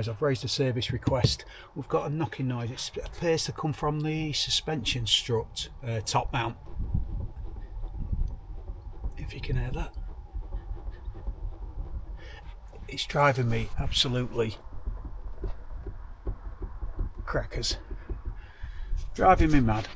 As I've raised a service request, we've got a knocking noise. It appears to come from the suspension strut, top mount. If you can hear that. It's driving me absolutely crackers. Driving me mad.